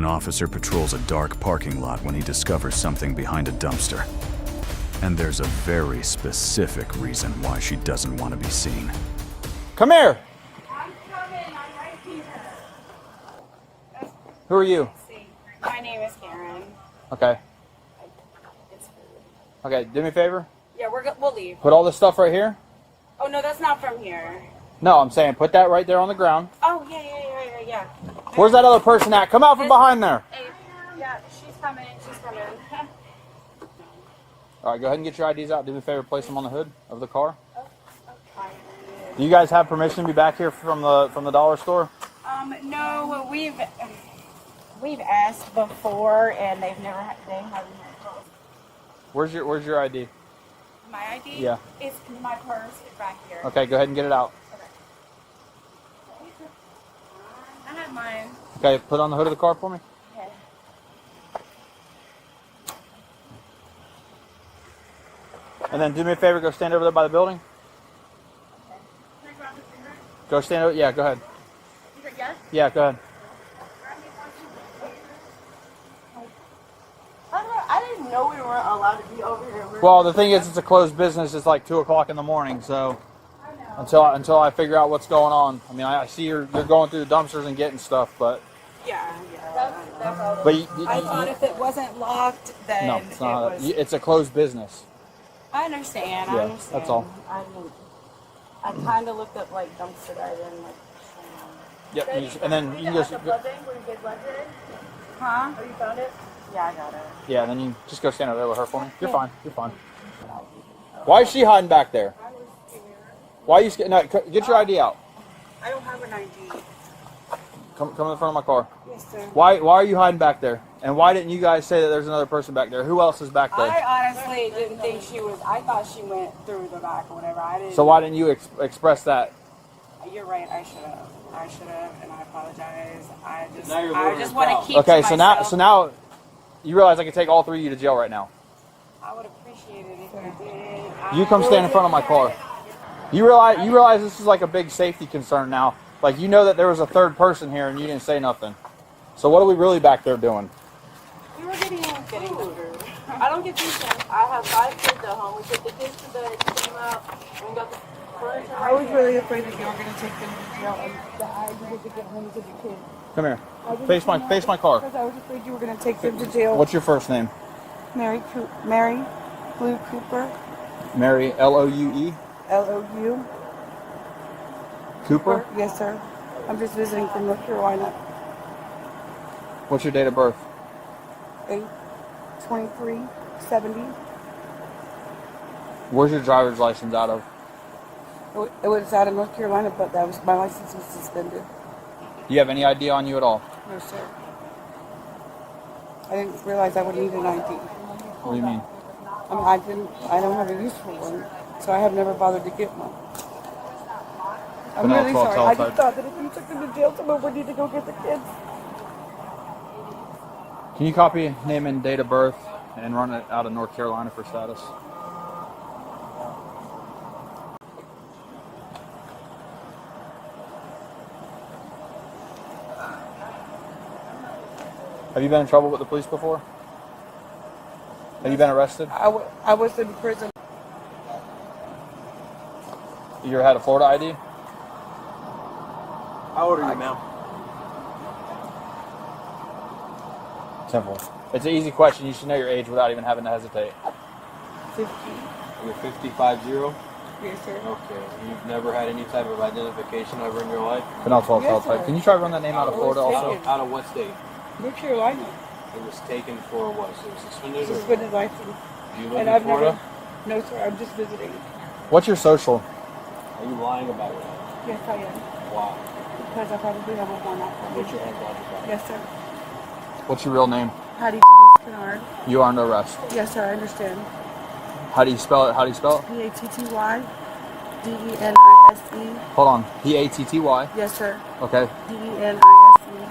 An officer patrols a dark parking lot when he discovers something behind a dumpster. And there's a very specific reason why she doesn't want to be seen. Come here. I'm coming. I'm right here. Who are you? My name is Karen. Okay. It's food. Okay, do me a favor. Yeah, we'll leave. Put all this stuff right here. Oh, no, that's not from here. No, I'm saying put that right there on the ground. Oh, yeah. Where's that other person at? Come out from behind there. Hey, yeah, she's coming. All right, go ahead and get your IDs out. Do me a favor, place them on the hood of the car. Okay. Do you guys have permission to be back here from the dollar store? No, we've asked before, and they haven't had calls. Where's your ID? My ID? Yeah. It's my purse. It's back here. Okay, go ahead and get it out. Okay. I have mine. Okay, put it on the hood of the car for me. Okay. And then do me a favor, go stand over there by the building. Okay. Go stand over. Yeah, go ahead. You said yes? Yeah, go ahead. I didn't know we weren't allowed to be over here. Well, the thing is, it's a closed business. It's like 2 o'clock in the morning, so until I figure out what's going on. I mean, I see you're going through the dumpsters and getting stuff, but Yeah. That's all. but I thought if it wasn't locked, then no, it's not. it was. It's a closed business. I understand. Yeah, I understand. that's all. I kind of looked up like dumpster diver and like. Yep, and then you can just Huh? Oh, you found it? Yeah, I got it. yeah, then you just go stand over there with her for me. You're fine. You're fine. Why is she hiding back there? Why are you scared? No, get your ID out. I don't have an ID. Come in the front of my car. Yes, sir. Why are you hiding back there? And why didn't you guys say that there's another person back there? Who else is back there? I honestly didn't think she was. I thought she went through the back or whatever. I didn't. So why didn't you express that? You're right. I should have, and I apologize. I Now just want to keep. Okay, to so myself. now you realize I can take all 3 of you to jail right now. I would appreciate it if you did. You come stand in front of my car. You realize this is like a big safety concern now. Like, you know that there was a third person here and you didn't say nothing. So what are we really back there doing? We were getting food. I don't get these things. I have 5 kids at home. We took the kids to bed, took them out, and we got the furniture. I was really afraid that you were going to take them to jail and that I would get home to the kids. Come here. Face my car. Because I was afraid you were going to take them to jail. What's your first name? Mary Blue Cooper. Mary, L-O-U-E? L-O-U. Cooper? Yes, sir. I'm just visiting from North Carolina. What's your date of birth? 8/23/70. Where's your driver's license out of? It was out of North Carolina, but my license was suspended. Do you have any ID on you at all? No, sir. I didn't realize I would need an ID. What do you mean? I don't have a useful one, so I have never bothered to get one. I'm Bunnell, really 12, sorry. tell I us just thought that if you took them to jail, someone would need to go get the kids. Can you copy name and date of birth and run it out of North Carolina for status? Have you been in trouble with the police before? Have you been arrested? I was in prison. You ever had a Florida ID? How old are you, ma'am? Simple. It's an easy question. You should know your age without even having to hesitate. 50. You're 55-0? Yes, sir. Okay. You've never had any type of identification ever in your life? Bunnell 12, Yes, type. sir. Can you try to run that name out of Florida also? Out of what state? North Carolina. It was taken for what? So it was suspended? Or Suspended license. do you live And in I've Florida? never. No, sir. I'm just visiting. What's your social? Are you lying about it? Yes, I am. Why? Because I probably have a warrant for Put me. your hands on your back. Yes, sir. What's your real name? Hattie Denise Kennard. You are under arrest. Yes, sir. I understand. How do you spell it? P-A-T-T-Y. D-E-N-I-S-E. Hold on. P-A-T-T-Y. Yes, sir. Okay. D-E-N-I-S-E.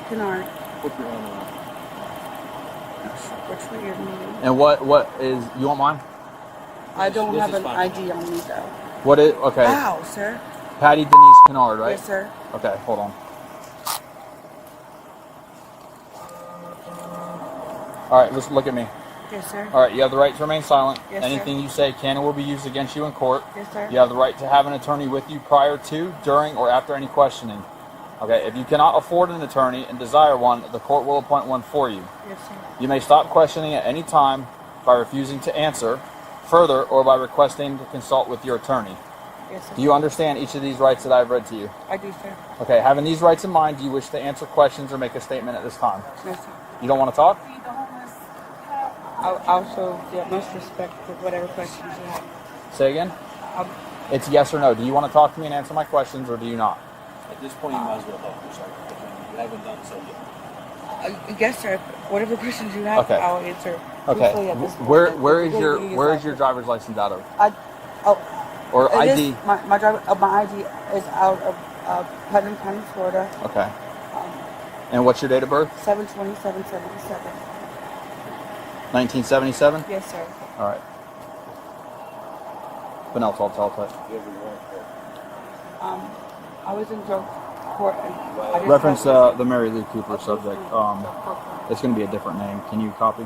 Kennard. Put your hand on What's for your name? And what is, you want mine? I don't This have is an fine. ID on me, though. What is, okay. Ow, sir. Patty Denise Kennard, right? Yes, sir. Okay, hold on. All right, just look at me. Yes, sir. All right, you have the right to remain silent. Yes, sir. Anything you say can and will be used against you in court. Yes, sir. You have the right to have an attorney with you prior to, during, or after any questioning. Okay, if you cannot afford an attorney and desire one, the court will appoint one for you. Yes, sir. You may stop questioning at any time by refusing to answer further or by requesting to consult with your attorney. Yes, sir. Do you understand each of these rights that I've read to you? I do, sir. Okay, having these rights in mind, do you wish to answer questions or make a statement at this time? Yes, sir. You don't want to talk? I'll show the utmost respect for whatever questions you have. Say again? I'll, It's yes or no. Do you want to talk to me and answer my questions, or do you not? At this point, you might as well help yourself. You haven't done so yet. yes, sir. Whatever questions you have, Okay. I'll answer. Okay. truthfully at this point. Where is We're gonna your driver's license out of? Or Or ID? My ID is out of Bunnell County, Florida. Okay. And what's your date of birth? 7/27/77. 1977? Yes, sir. All right. Bunnell, tell it. I was in drug court. And I just Reference had- the Mary Lou Cooper subject. It's going to be a different name. Can you copy?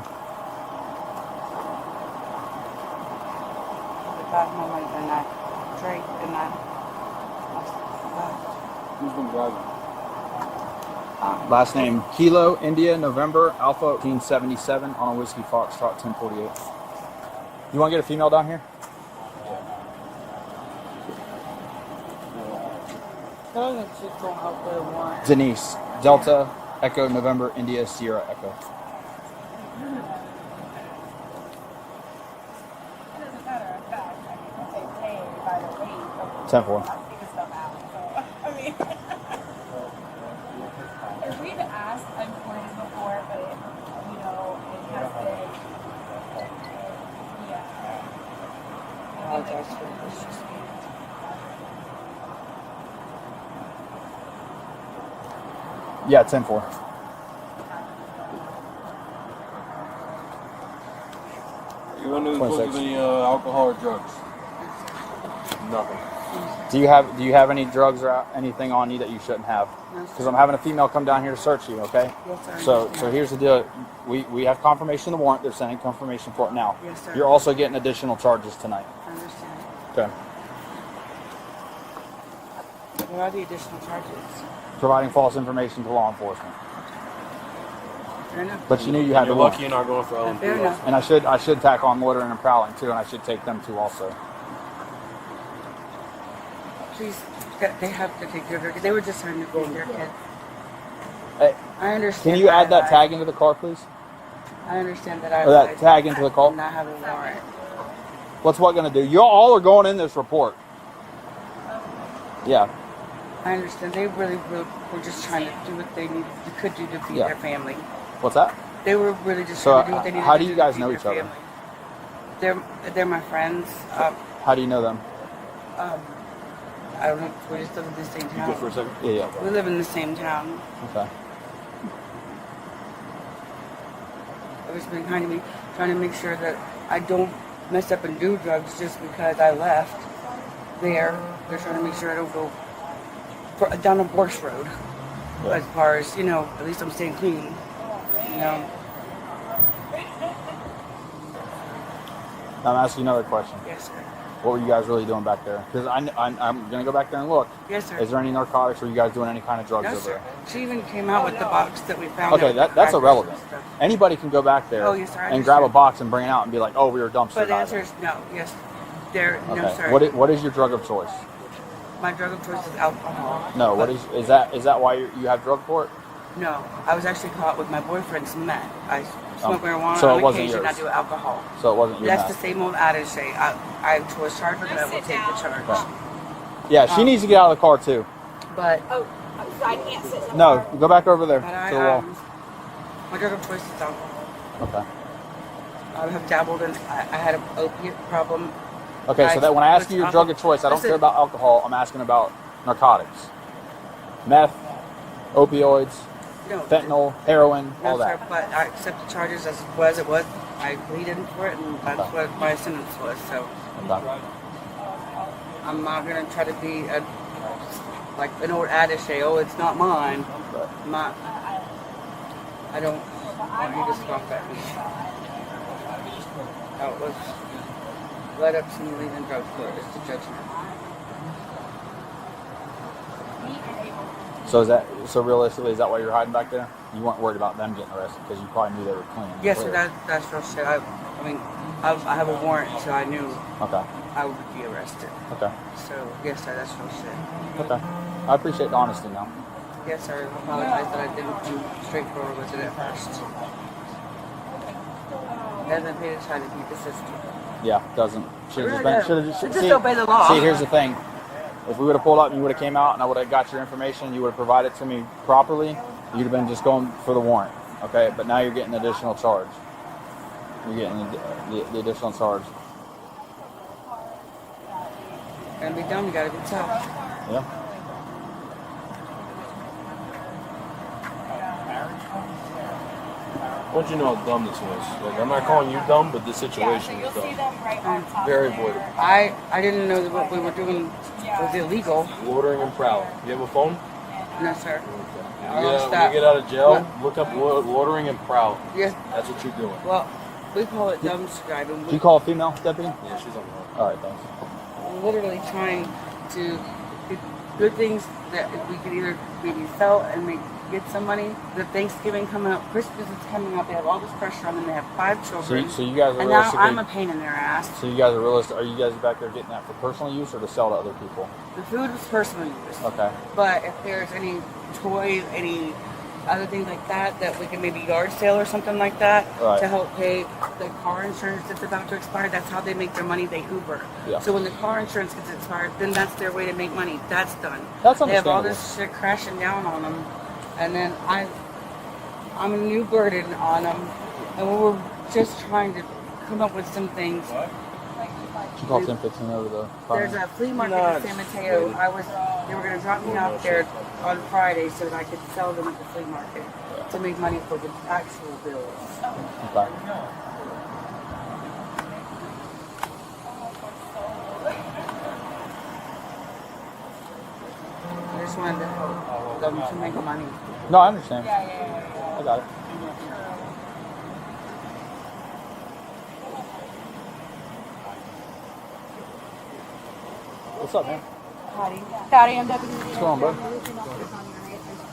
That moment and I drank and I Who's been driving? Last name, Kilo, India, November, Alpha, 1877, on a Whiskey Foxtrot, 1048. You want to get a female down here? Tell them shit don't help with a warrant. Denise, Delta, Echo, November, India, Sierra, Echo. Doesn't matter, in fact. I mean, once they pay by the weight, 10-4. figure stuff out. So, I mean, we've asked employees before, but it, you know, it has been, yeah. I apologize for this. Yeah, 10-4. You want to 26. include any alcohol or drugs? Nothing. Do you have any drugs or anything on you that you shouldn't have? No, Because I'm having a female come down here to search you, okay? Yes, sir. So here's the deal. We have confirmation of the warrant. They're sending confirmation for it now. Yes, sir. You're also getting additional charges tonight. I understand. Okay. What are the additional charges? Providing false information to law enforcement. Fair enough. But you knew you had You're the warrant. lucky you're not going for LMP. Fair enough. And I should tack on loitering and prowling too, and I should take them too also. Please, they have to take care of it because they were just trying to go their kid. Hey, I understand. can you add that tag into the car, please? I understand that I Or that tag into the call? do not have a warrant. What's what going to do? You all are going in this report. Yeah. I understand. They really were just trying to do what they could do to feed Yeah. their family. What's that? They were really just So, trying to do what they needed how to do do you to guys feed know their each other? family. They're my friends. How do you know them? I don't know. We just live in the same You good for a town. second? Yeah. We live in the same town. Okay. It was been kind of me trying to make sure that I don't mess up and do drugs just because I left there. They're trying to make sure I don't go down a worse road. Yeah. As far as, you know, at least I'm staying clean. You know? I'm asking you another question. Yes, sir. What were you guys really doing back there? Because I'm going to go back there and look. Yes, sir. Is there any narcotics? Were you guys doing any kind of drugs No, over sir. there? She even came out with the box that we found. Okay, that that's was irrelevant. and stuff. Anybody can go back there Oh, yes, sir, I and grab a understand. box and bring it out and be like, oh, we were dumpster But the answer diving. is no. Yes. There, Okay. no, sir. What is your drug of choice? My drug of choice is alcohol. No. What is that? Why you have drug court? No, I was actually caught with my boyfriend's meth. I smoke marijuana so it on wasn't occasion. yours. I do alcohol. So it wasn't your That's meth. the same old adage. Say I was charged with it. I will take the charge. Okay. Yeah, she needs to get out of the car too. But Oh, so I can't sit in the No, car? go back over there but to the wall. my drug of choice is alcohol. Okay. I have dabbled in. I had an opiate problem. Okay, so that when I ask you your drug of choice, I don't Listen. care about alcohol. I'm asking about narcotics, meth, opioids, No, fentanyl, heroin, all no, that. sir, but I accept the charges as was it was. I pleaded for it, and that's Okay. what my sentence was. So Okay. I'm not gonna try to be like an old adage say, "Oh, it's not mine." But My I don't want you to scoff at me. That was led up to me leaving drugstore is the judgment. So realistically, is that why you're hiding back there? You weren't worried about them getting arrested because you probably knew they were clean. Yes, sir, that's real shit. I mean, I have a warrant, so I knew Okay. I would be arrested. Okay. So, yes, sir, that's real shit. Okay. I appreciate the honesty now. Yes, sir, I apologize that I didn't do straightforward with it at first. Doesn't pay to try to beat the system. Yeah, doesn't. Should have Just obey the law. See, here's the thing. If we would have pulled up and you would have came out and I would have got your information and you would have provided to me properly, you'd have been just going for the warrant. Okay? But now you're getting an additional charge. You're getting the additional charge. Gotta be dumb, you gotta be tough. Yeah. I want you to know how dumb this was. Like, I'm not calling you dumb, but this situation is dumb. Very avoidable. I didn't know that what we were doing was illegal. Loitering and prowling. You have a phone? No, sir. When you get out of jail, look up loitering and prowling. Yes. That's what you're doing. Well, we call it dumb driving. Did you call a female deputy? Yeah, she's on the road. All right, thanks. We're literally trying to do good things that we could either maybe sell and get some money. The Thanksgiving coming up, Christmas is coming up. They have all this pressure on them. They have 5 children. So you guys are and now realistically... I'm a pain in their ass. So you guys are realistic. Are you guys back there getting that for personal use or to sell to other people? The food was personal use. Okay. But if there's any toys, any other things like that, that we can maybe yard sale or something like that Right. to help pay the car insurance that's about to expire. That's how they make their money. They Uber. Yeah. So when the car insurance gets expired, then that's their way to make money. That's done. That's They have all understandable. this shit crashing down on them, and then I'm a new burden on them, and we were just trying to come up with some things. She called 1015 over the phone. There's a flea market in San Mateo. They were going to drop me off there on Friday so that I could sell them at the flea market to make money for the actual bills. Okay. I just wanted to help them to make money. No, I understand. I got it. What's up, man? Howdy, I'm Deputy. What's going on, bud?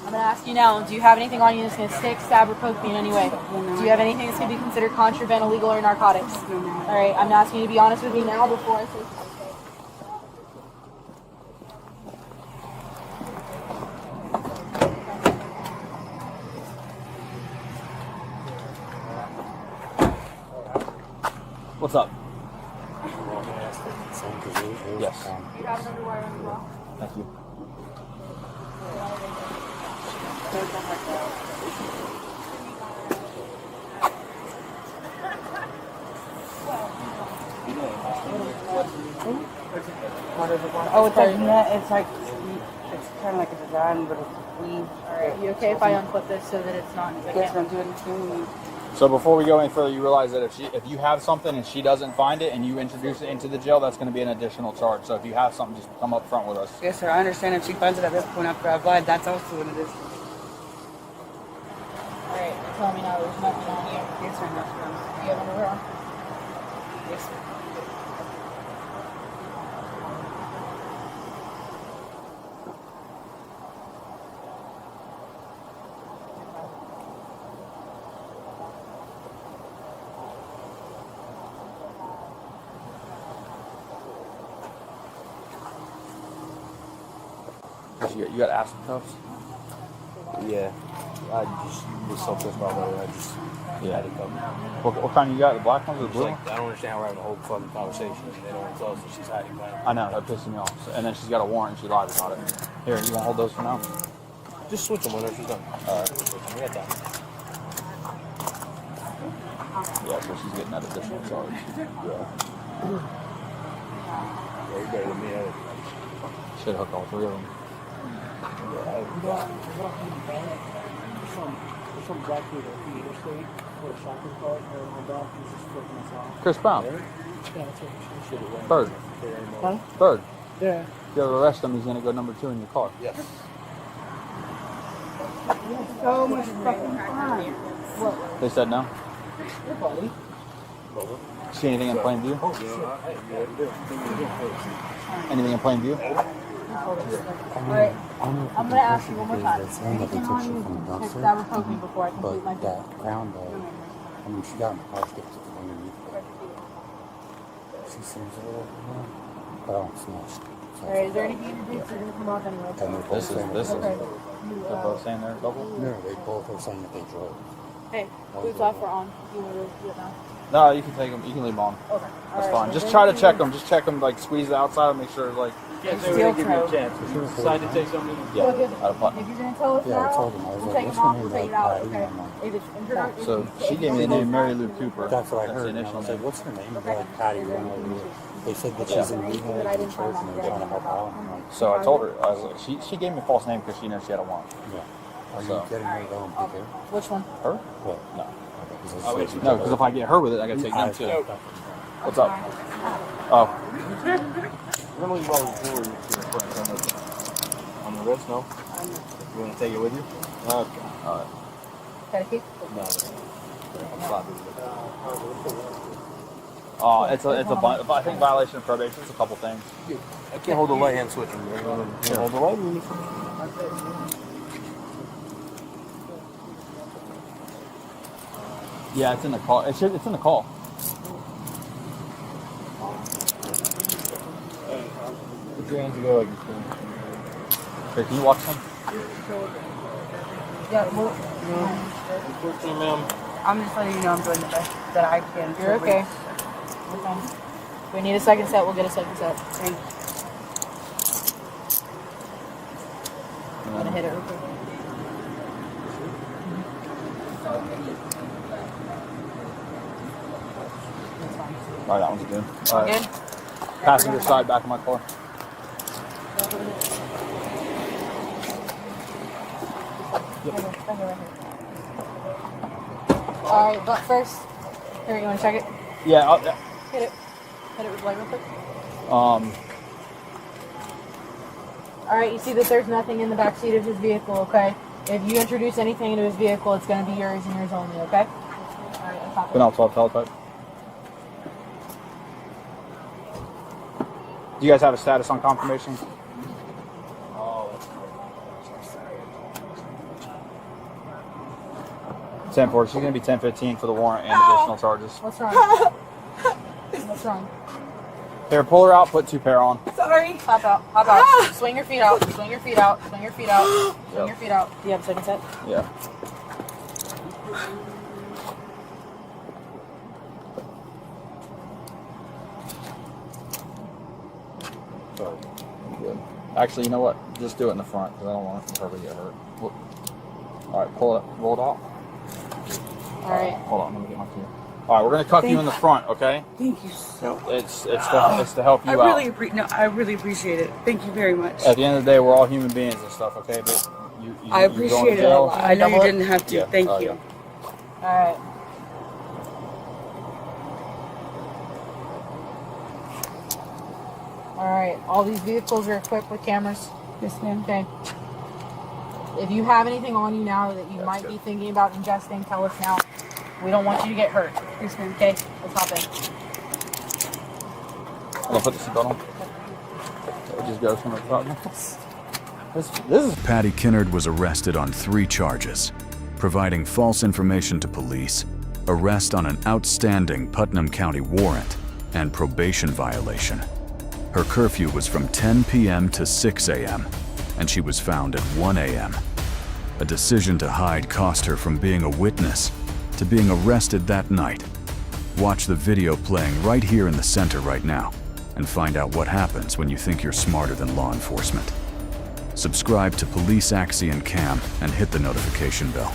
I'm going to ask you now, do you have anything on you that's going to stick, stab, or poke me in any way? Do you have anything that's going to be considered contraband, illegal, or narcotics? All right, I'm asking you to be honest with me now before I say something. What's up? Yes. You have an underwire on the wall. Thank you. Oh, it's like net. It's kind of like a design, but it's weave. All right, you okay if I unflip this so that it's not... Yes, I'm doing it too. So before we go any further, you realize that if you have something and she doesn't find it and you introduce it into the jail, that's going to be an additional charge. So if you have something, just come up front with us. Yes, sir. I understand if she finds it at this point after I've lied, that's also an addition. All right, you're telling me now there's nothing on you. Yes, sir. That's Do you have underwear on? Yes, sir. You got acid cuffs? Yeah. I just was self-pissed about that. I just had it come. What kind you got? The black ones or the It's blue like, ones? I don't understand how we're having a whole fucking conversation. They don't tell us that she's hiding behind. I know, that pisses me off. So, and then she's got a warrant and she lied about it. Here, you want to hold those for now? Just switch them whenever she's done. We got time. Yeah, so she's getting that additional charge. Yeah, you better than me. Should hook all 3 of them. Chris Brown. Third. Huh? Third. Yeah. If you ever arrest him, he's going to go number 2 in your car. Yes. so much fucking fun. They said no. See anything in plain view? Anything in plain view? Alright, I'm gonna ask you one more time. Anything on you that were poking before I complete my thing? Ground bag. I mean, she got in the car sticks underneath it. She seems a little, but I don't smell it. Alright, is there anything in your boots that are gonna come off anyway? This is. Okay. They're both saying they're double? No, they both are saying that they drove. Hey, boots off or on? You want to do it now? No, you can take them. You can leave them on. Okay. That's fine. Just try to check them. Just check them. Like squeeze the outside. Make sure like. Steel toe. Decide to take something. Yeah. Out of button. If you're gonna tell us Yeah, I now, told them. I was we'll like, take what's them her off, name? we'll take it Like, out, Patty? okay? I'm like, If it's introductory, So she gave me the name Mary Lou Cooper. that's what I That's heard. the And I initial was like, name. what's her name? They're like, Patty. They said that she's in rehab in church and they're trying to help out. And I'm like, So I told her. I was like, she gave me a false name because she knows she had a warrant. yeah. Are So- you getting her to go and pick her? which one? Her? What? No. Okay, No, because if I get her with it, I gotta take them too. What's up? Oh, We're gonna leave all the jewelry on the wrist, no? You wanna take it with you? Okay. alright. Got a key? No. It's a I think violation of probation. It's a couple things. I can't hold the right hand switch. Can't hold the right hand. Yeah, it's in the call. It's in the call. Put your hands together like this. Here, can you watch some? Yeah, well, 14, ma'am. I'm just letting you know I'm doing the best that I can. you're to okay. reach. We're fine. If we need a second set, we'll get a second set. Thank you. I'm gonna hit it real quick. Alright, that one's good. All right. Good? Passenger side, back of my car. Alright, but first, here, you wanna check it? Yeah. Hit it. Hit it with light real quick. Alright, you see that there's nothing in the back seat of his vehicle, okay? If you introduce anything into his vehicle, it's gonna be yours and yours only, okay? Alright, let's hop in. Bunnell 12 teletype. Do you guys have a status on confirmation? 10-4. She's gonna be 10-15 for the warrant and additional charges. What's wrong? What's wrong? Here, pull her out. Put 2 pair on. Sorry. Hop out. Hop out. Swing your feet out. Swing your feet out. Swing your feet out. Swing your feet out. Do you have a second set? Yeah. Sorry. I'm good. Actually, you know what? Just do it in the front because I don't want her to get hurt. Whoop. All right, pull it. Roll it out. Alright. Hold on. Let me get my key. All right, we're gonna cuff you in the front, okay? Thank you so much. It's to help you I out. really appreciate it. Thank you very much. At the end of the day, we're all human beings and stuff, okay? But I appreciate it a lot. I know you didn't have to. Yeah. Thank Oh, you. yeah. Alright. Alright, all these vehicles are equipped with cameras. Yes, ma'am. Okay. If you have anything on you now that you might be thinking about ingesting, tell us now. We don't want you to get hurt. Yes, ma'am. Okay, let's hop in. I'm gonna put the seatbelt on. It just goes from the top. This is Patty Kinnard was arrested on 3 charges: providing false information to police, arrest on an outstanding Putnam County warrant, and probation violation. Her curfew was from 10 p.m. to 6 a.m., and she was found at 1 a.m. A decision to hide cost her from being a witness to being arrested that night. Watch the video playing right here in the center right now and find out what happens when you think you're smarter than law enforcement. Subscribe to Police Axie and Cam and hit the notification bell.